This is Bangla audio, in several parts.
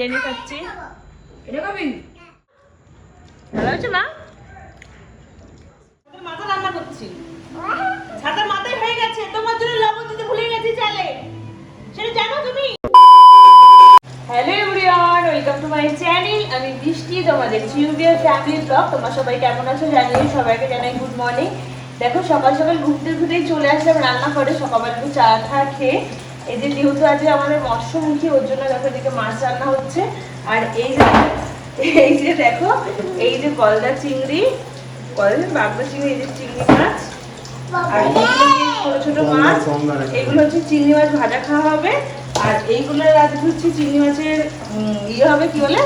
বিরিয়ানি খাচ্ছি। এটা খাবি? ভালো হয়েছে মা? মাথা রান্না করছি। ছাতা মাথায় হয়ে গেছে, তোমার জন্য লবণ দিতে ভুলে গেছি চালে, সেটা জানো তুমি? Hello everyone, welcome to my channel. আমি বৃষ্টি, তোমরা দেখছি ইউবিআর ফ্যামিলি ব্লগ। তোমরা সবাই কেমন আছো জানিয়ে সবাইকে জানাই গুড মর্নিং। দেখো সকাল সকাল ঘুরতেই চলে আসলাম রান্না করে, সকালবেলা একটু চা খেয়ে। এই যে যেহেতু আজকে আমাদের মৎস্যমুখী, ওর জন্য দেখো এদিকে মাছ রান্না হচ্ছে। আর এই যে দেখো, এই যে গলদা চিংড়ি, বাগদা চিংড়ি, এই যে চিংড়ি মাছ, আর ছোট ছোট মাছ, এগুলো হচ্ছে চিংড়ি মাছ ভাজা খাওয়া হবে। আর এইগুলো আজকে হচ্ছে চিংড়ি মাছের ইয়ে হবে, কি বলে,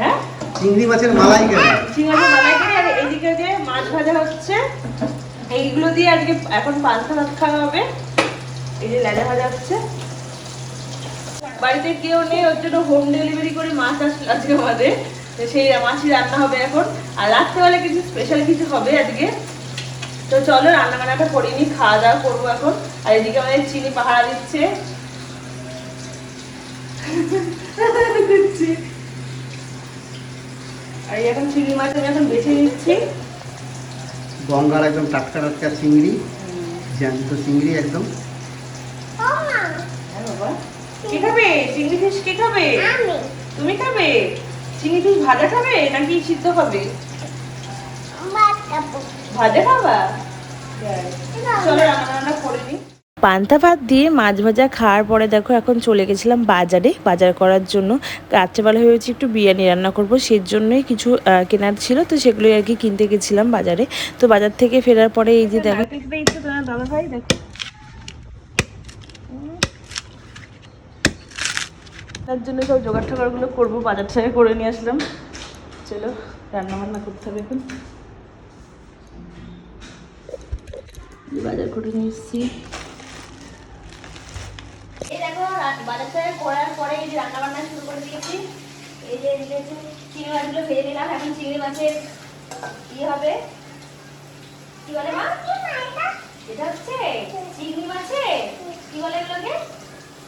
হ্যাঁ চিংড়ি মাছের মালাইকারি। চিংড়ি মাছের মালাইকারি। আর এইদিকে যে মাছ ভাজা হচ্ছে, এইগুলো দিয়ে আজকে এখন পান্তা ভাত খাওয়া হবে। এই যে লেজা ভাজা হচ্ছে। বাড়িতে কেউ নেই, ওর জন্য হোম ডেলিভারি করে মাছ আসলো আজকে আমাদের, সেই মাছই রান্না হবে এখন। আর রাত্রেবেলা কিছু স্পেশাল কিছু হবে আজকে। তো চলো রান্না বান্নাটা করে নি, খাওয়া দাওয়া করবো এখন। আর এদিকে আমাদের চিনি পাহারা দিচ্ছে। আর এখন চিংড়ি মাছ আমি এখন বেছে নিচ্ছি। গঙ্গার একদম টাটকা টাটকা চিংড়ি, জ্যান্ত চিংড়ি একদম। কে খাবে চিংড়ি ফিশ? কে খাবে? তুমি খাবে? চিংড়ি ফিশ ভাজা খাবে নাকি সিদ্ধ খাবে? ভাজা খাবা? চলো রান্না করে নিই। পান্তা ভাত দিয়ে মাছ ভাজা খাওয়ার পরে দেখো এখন চলে গেছিলাম বাজার করার জন্য। রাত্রেবেলা ভেবেছি একটু বিরিয়ানি রান্না করব, সেই জন্যই কিছু কেনার ছিল, তো সেগুলোই আর কি কিনতে গেছিলাম বাজারে। তো বাজার থেকে ফেরার পরে এই যে দেখো, দাদা ভাই দেখো, তার জন্য সব জোগাড় টোগাড়গুলো করবো, বাজার থেকে করে নিয়ে আসলাম। চলো রান্না বান্না করতে হবে এখন। বাজার করে নিয়ে এসেছি। এই দেখো বাজার থেকে করার পরে এই যে রান্না বান্না শুরু করে দিয়েছি। এই যে চিংড়ি মাছগুলো ভেজে নিলাম। এখন চিংড়ি মাছের কি হবে, কি বলে মা? এটা হচ্ছে চিংড়ি মাছের কি বলে এগুলোকে?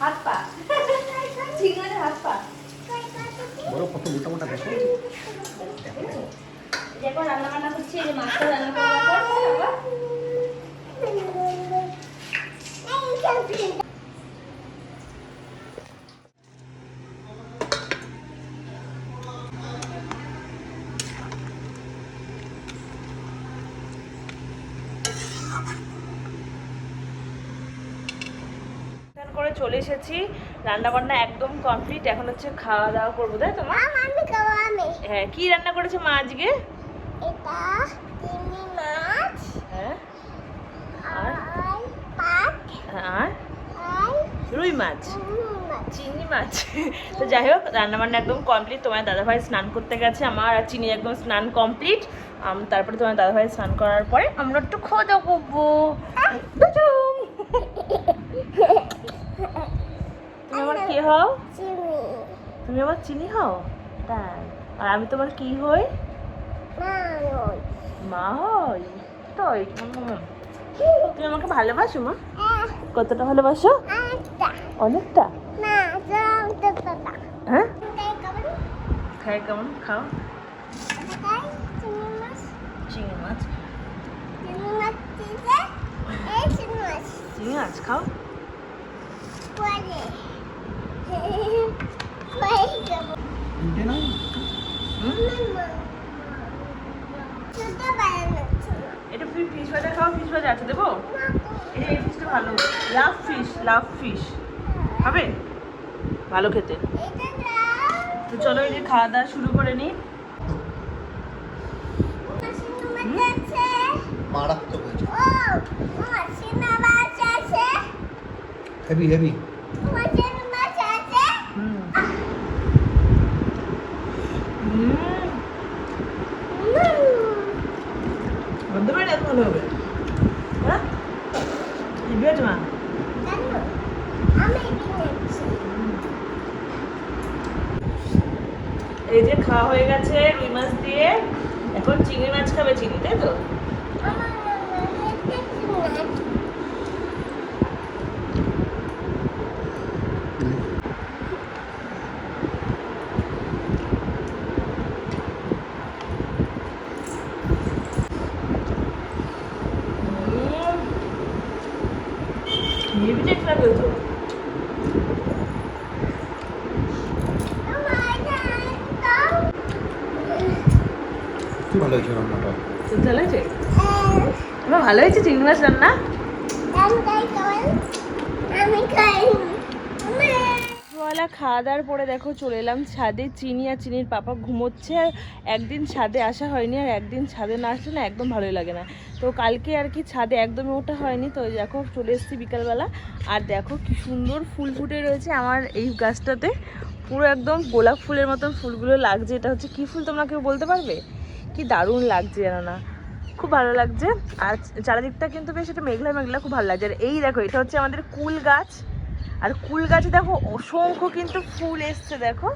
হাত পা। চিংড়ি মাছের হাত পা। কত মোটা মোটা দেখো। দেখো রান্না বান্না করছি, এই যে মাছটা রান্না করবো। করে চলে এসেছি, রান্না বান্না একদম কমপ্লিট। এখন হচ্ছে খাওয়া দাওয়া করবো, তাই তো মা? হ্যাঁ, কি রান্না করেছে মা আজকে? এটা চিংড়ি মাছ, হ্যাঁ, আর পাট, আর রুই মাছ, চিংড়ি মাছ। তো যাই হোক রান্না বান্না একদম কমপ্লিট। তোমার দাদাভাই স্নান করতে গেছে, আমার আর চিনি একদম স্নান কমপ্লিট। তারপরে তোমার দাদাভাই স্নান করার পরে আমরা একটু খাওয়া দাওয়া করবো। তুমি আমার কি হও? তুমি আমার চিনি হও? তাই? আর আমি তোমার কি হই? মা হই? তাই? তুমি আমাকে ভালোবাসো মা? কতটা ভালোবাসো? অনেকটা। হ্যাঁ, খাই কেমন? খাও চিংড়ি মাছ। চিংড়ি মাছ খাও। এটা ফিশ ভাজা খাও, ফিশ ভাজা আছে দেবো? এই ফিশটা ভালো, লাভ ফিশ খাবে, ভালো খেতে। তো চলো এই যে খাওয়া দাওয়া শুরু করে নিই। মারাত্মক হয়েছে, হেভি হেভি। ভালো হবে, হ্যাঁ? মা এই যে খাওয়া হয়ে গেছে রুই মাছ দিয়ে, এখন চিংড়ি মাছ খাবে চিনি, তাই তো? কি ভালো হয়েছে রান্নাটা? ভালো হয়েছে? আমার ভালো হয়েছে চিংড়ি মাছ রান্না। আমি খাই দুপুরবেলা খাওয়া দাওয়ার পরে দেখো চলে এলাম ছাদে। চিনি আর চিনির পাপা ঘুমোচ্ছে। আর একদিন ছাদে আসা হয়নি, আর একদিন ছাদে না আসলে না একদম ভালোই লাগে না। তো কালকে আর কি ছাদে একদমই ওঠা হয়নি। তো দেখো চলে এসেছি বিকালবেলা। আর দেখো কি সুন্দর ফুল ফুটে রয়েছে আমার এই গাছটাতে। পুরো একদম গোলাপ ফুলের মতন ফুলগুলো লাগছে। এটা হচ্ছে কী ফুল তোমরা কেউ বলতে পারবে? কি দারুণ লাগছে জানো না, খুব ভালো লাগছে। আর চারিদিকটা কিন্তু বেশ এটা মেঘলা মেঘলা, খুব ভালো লাগছে। আর এই দেখো এটা হচ্ছে আমাদের কুল গাছ। আর কুল গাছে দেখো অসংখ্য কিন্তু ফুল এসছে। দেখো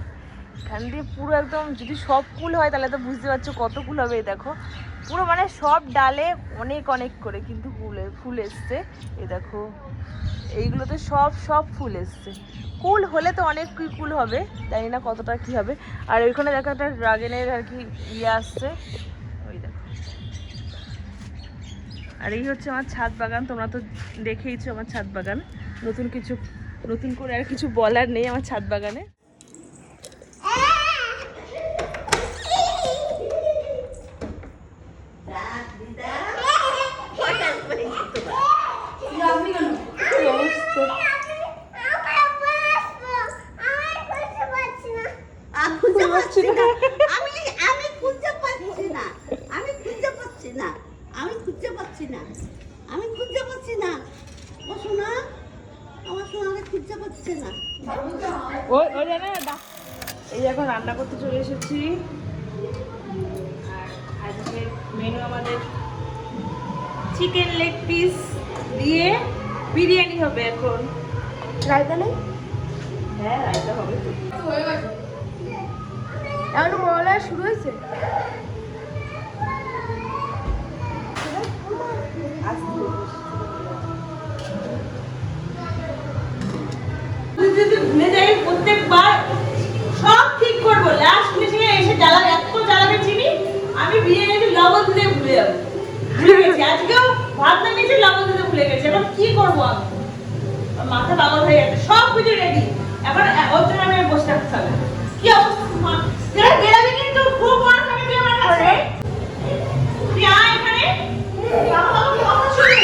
এখান দিয়ে পুরো একদম, যদি সব ফুল হয় তাহলে তো বুঝতে পারছো কত ফুল হবে। এই দেখো পুরো মানে সব ডালে অনেক অনেক করে কিন্তু ফুল এসছে। এই দেখো এইগুলোতে সব ফুল এসছে। কুল হলে তো অনেক কুল হবে, জানি না কতটা কি হবে। আর ওইখানে দেখো একটা ড্রাগনের আর কি ইয়ে আসছে, ওই দেখো। আর এই হচ্ছে আমার ছাদ বাগান। তোমরা তো দেখেইছো আমার ছাদ বাগান। নতুন করে আর কিছু বলার নেই আমার ছাদ বাগানে। এই এখন রান্না করতে চলে এসেছি। আর আজকে মেনু আমাদের চিকেন লেগ পিস দিয়ে বিরিয়ানি হবে। এখন রায়তা নেই? হ্যাঁ রায়তা হবে। এখন বলা শুরু হয়েছে। ভুলে যাই প্রত্যেকবার, সব ঠিক করবো, লাস্ট মিনিটে এসে জ্বালাবে, এত জ্বালাবে চিনি। আমি বিরিয়ানিতে লবণ দিতে ভুলে যাবো, ভুলে গেছি। আজকেও ভাত নামিয়েছি লবণ দিতে ভুলে গেছি। এখন কি করবো আমি, মাথা পাগল হয়ে গেছে। সব কিছু রেডি, এখন ওর জন্য আমি বসে থাকতে হবে। কি অবস্থা গেলাবি কিন্তু খুব মনে থাকে তুই আমার কাছে। তুই আয় এখানে, কথা শুনি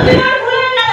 তুই আর ভুলে গেল।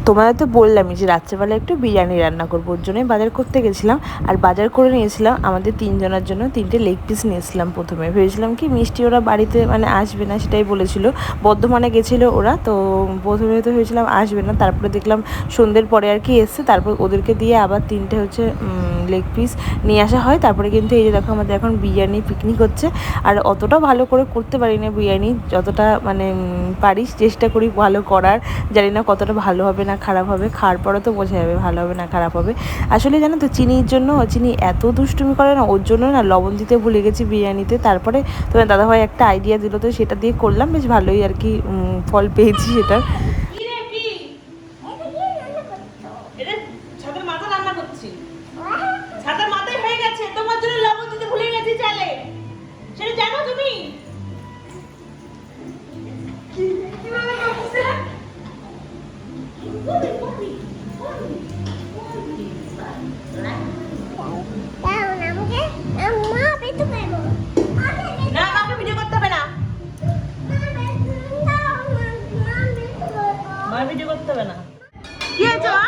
তোমাদের তো বললামই যে রাত্রেবেলা একটু বিরিয়ানি রান্না করবো, ওর জন্যই বাজার করতে গেছিলাম। আর বাজার করে নিয়েছিলাম আমাদের 3 জনের জন্য 3টে লেগ পিস নিয়েছিলাম। প্রথমে ভেবেছিলাম কি মিষ্টি ওরা বাড়িতে মানে আসবে না, সেটাই বলেছিল। বর্ধমানে গেছিলো ওরা, তো প্রথমে তো ভেবেছিলাম আসবে না। তারপরে দেখলাম সন্ধ্যের পরে আর কি এসছে। তারপর ওদেরকে দিয়ে আবার 3টে হচ্ছে লেগ পিস নিয়ে আসা হয়। তারপরে কিন্তু এই যে দেখো আমাদের এখন বিরিয়ানি পিকনিক হচ্ছে। আর অতটাও ভালো করে করতে পারি না বিরিয়ানি, যতটা মানে পারি চেষ্টা করি ভালো করার। জানি না কতটা ভালো হবে না খারাপ হবে, খাওয়ার পরে তো বোঝা যাবে ভালো হবে না খারাপ হবে। আসলে জানো তো চিনির জন্য, চিনি এত দুষ্টুমি করে না, ওর জন্য না লবণ দিতে ভুলে গেছি বিরিয়ানিতে। তারপরে তোমার দাদাভাই একটা আইডিয়া দিল, তো সেটা দিয়ে করলাম, বেশ ভালোই আর কি ফল পেয়েছি সেটার। ভিডিও করতে হবে না। কি হয়েছে মা?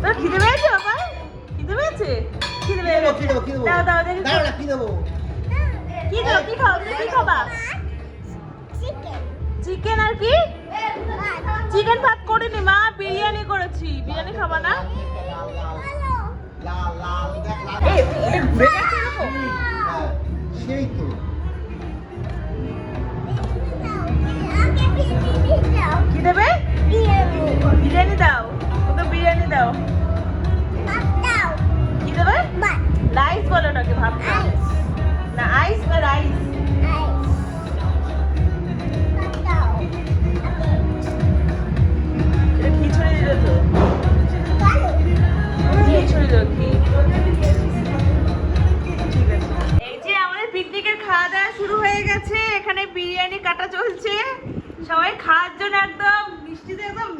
তোর খিদে পেয়েছে বাবা? খিদে পেয়েছে? খিদে পেয়েছে। দাও দাও দেখি। কি দেবো? কি দাও? কি খাও? তুমি কি খাবা? চিকেন। আর কি? চিকেন ভাত করিনি মা, বিরিয়ানি করেছি। বিরিয়ানি খাবা না? এই ঘুরে গেছে এরকম? সেই তো কি দেবে? বিরিয়ানি দাও, ওকে বিরিয়ানি দাও। কি দেবে? রাইস বলো নাকি? ভাত না, আইস না রাইস? বিরিয়ানি কাটা চলছে, সবাই খাওয়ার জন্য একদম মিষ্টিতে একদম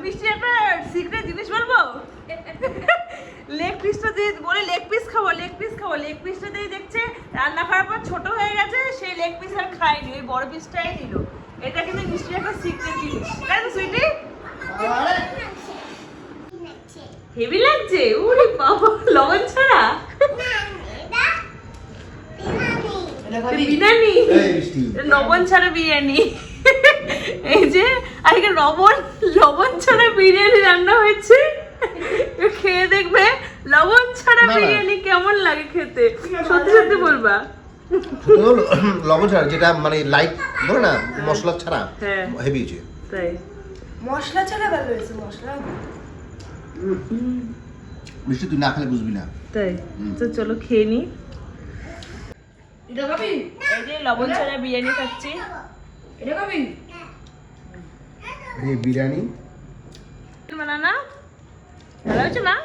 মিষ্টি একটা সিক্রেট জিনিস বলবো, লেগ পিসটা দিয়ে বলে লেগ পিস খাবো, লেগ পিস খাবো, লেগ পিসটা দিয়ে দেখছে রান্না করার পর ছোট হয়ে গেছে, সেই লেগ পিস আর খায়নি, ওই বড় পিসটাই নিল। এটা কিন্তু মিষ্টির একটা সিক্রেট জিনিস, তাই তো সুইটি? হেভি লাগছে, ওরে বাবা, লবণ ছাড়া বিরিয়ানি, লবণ ছাড়া বিরিয়ানি। এই যে আজকে লবণ ছাড়া বিরিয়ানি রান্না হয়েছে, খেয়ে দেখবে লবণ ছাড়া বিরিয়ানি কেমন লাগে খেতে, সত্যি সত্যি বলবা। লবণ ছাড়া যেটা মানে লাইট বলে না, মশলা ছাড়া হেভি হয়েছে। তাই মশলা ছাড়া ভালো হয়েছে, মশলা মিষ্টি তুই না খেলে বুঝবি না। তাই তো চলো খেয়ে নি। এটা খাবি? এই যে লবণ ছাড়া বিরিয়ানি খাচ্ছি। এটা খাবি? এই বিরিয়ানি বানানা ভালো হয়েছে মা?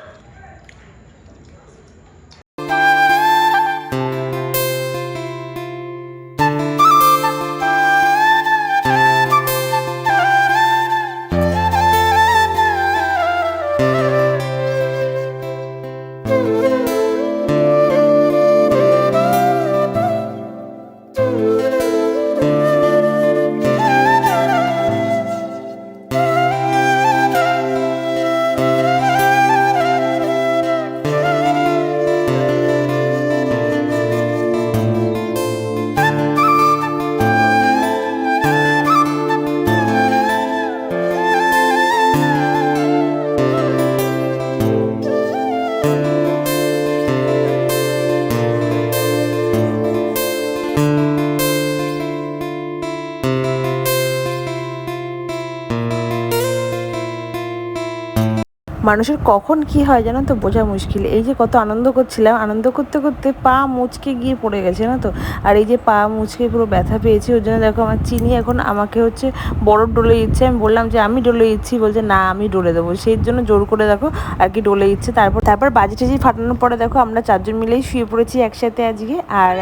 মানুষের কখন কি হয় জানো তো বোঝা মুশকিল। এই যে কত আনন্দ করছিলাম, আনন্দ করতে করতে পা মুচকে গিয়ে পড়ে গেছে না তো, আর এই যে পা মুচকে পুরো ব্যথা পেয়েছি। ওর জন্য দেখো আমার চিনি এখন আমাকে হচ্ছে বড় ডোলে দিচ্ছে। আমি বললাম যে আমি ডোলে দিচ্ছি, বলছে না আমি ডোলে দেবো, সেই জন্য জোর করে দেখো আর কি ডোলে দিচ্ছে। তারপর বাজি টাজি ফাটানোর পরে দেখো আমরা চারজন মিলেই শুয়ে পড়েছি একসাথে আজকে। আর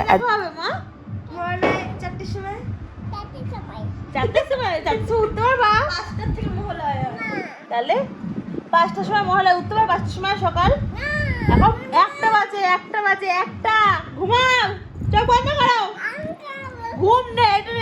চারটের সময় উঠতে পারবা? তাহলে 5টার সময় মহলায় উঠতে পারবে? 5টার সময় সকাল, এখন 1টা বাজে 1টা ঘুমাও, চোখ বন্ধ করো, ঘুম নেই, এটা